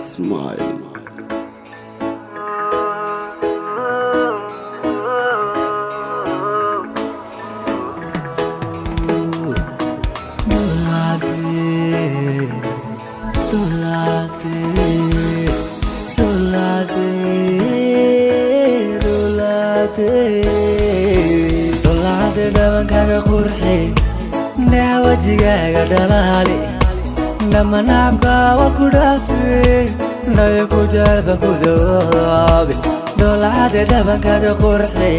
Smile. dabankaaga qurxi indhaha wajigaaga dhalaali lama naabka waad ku dhaafi naya ku jalba ku dawaabi dhoolacade dhabankaaga qurxi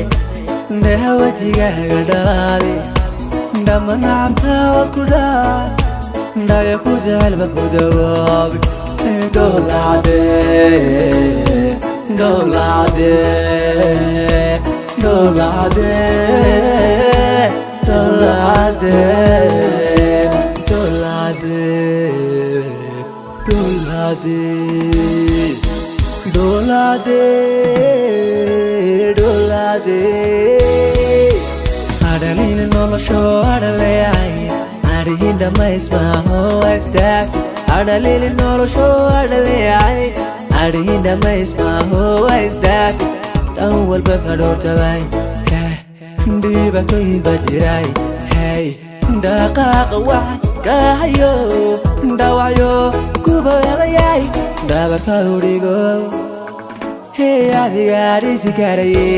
indhaha wajigaaga dhalaali lama naabka waad ku dhaafi naya ku jalba ku dawaabi dhoolacade dhoolacade dhoolacade Dolade, dolade, dolade, dolade, dolade. Adalina no show, adalay. Adinda mais maho extak. Adalina no show, adalay. Adinda mais maho extak. Down wal bakador tabay. dhibaatooyin baa jiray hey dhaqaaqa wax ka hayo dhaawacyo kubaadayay dhabarka udhigo hey adiga dhisi karaye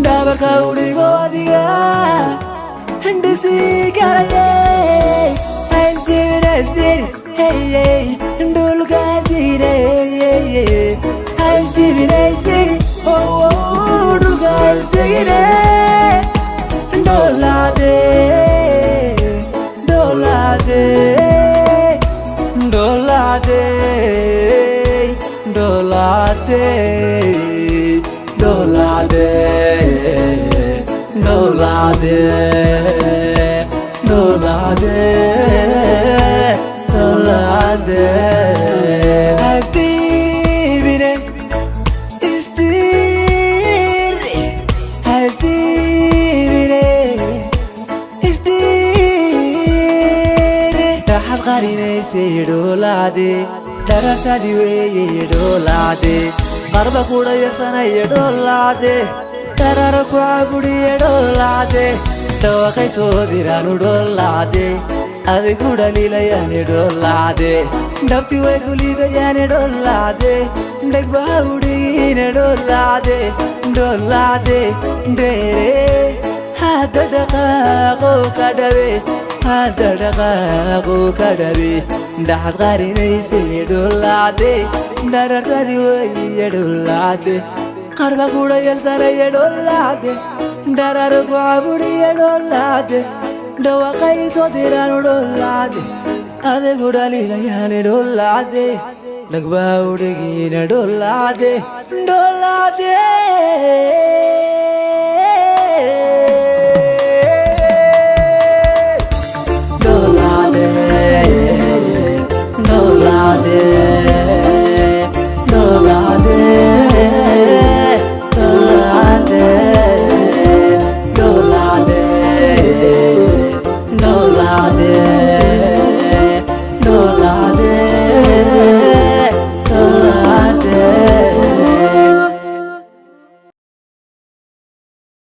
dhabarka udhigo adiga dhisi karaye hey dhulkaasire oh dhulkaasire Dolade, dolade, dolade, dolade, dolade, dolade, dolade, dolade. qarinayse dhoolade darartadi weeye dhoolade qarba kuda yasanay dhoolade darara ku caburiye dhoolade dhawaqay soo diraan dhoolade adigu dhaliilayaan dhoolade dhabti way kulidayaan dhoolade dhagbaha udhigiin dhoolade dhoolade dheere hada dhaqaaqo ka dhabe hada dhaqaaqo ka dhabe dhaxad qarinayse dhoolade darartadi weeye dhoolade qarba kuda yalsanay dhoolade darara ku caburiye dhoolade dhawaqay soo diraan dhoolade adigu dhaliilayaan dhoolade dhagbaha udhigiin dhoolade dhoolade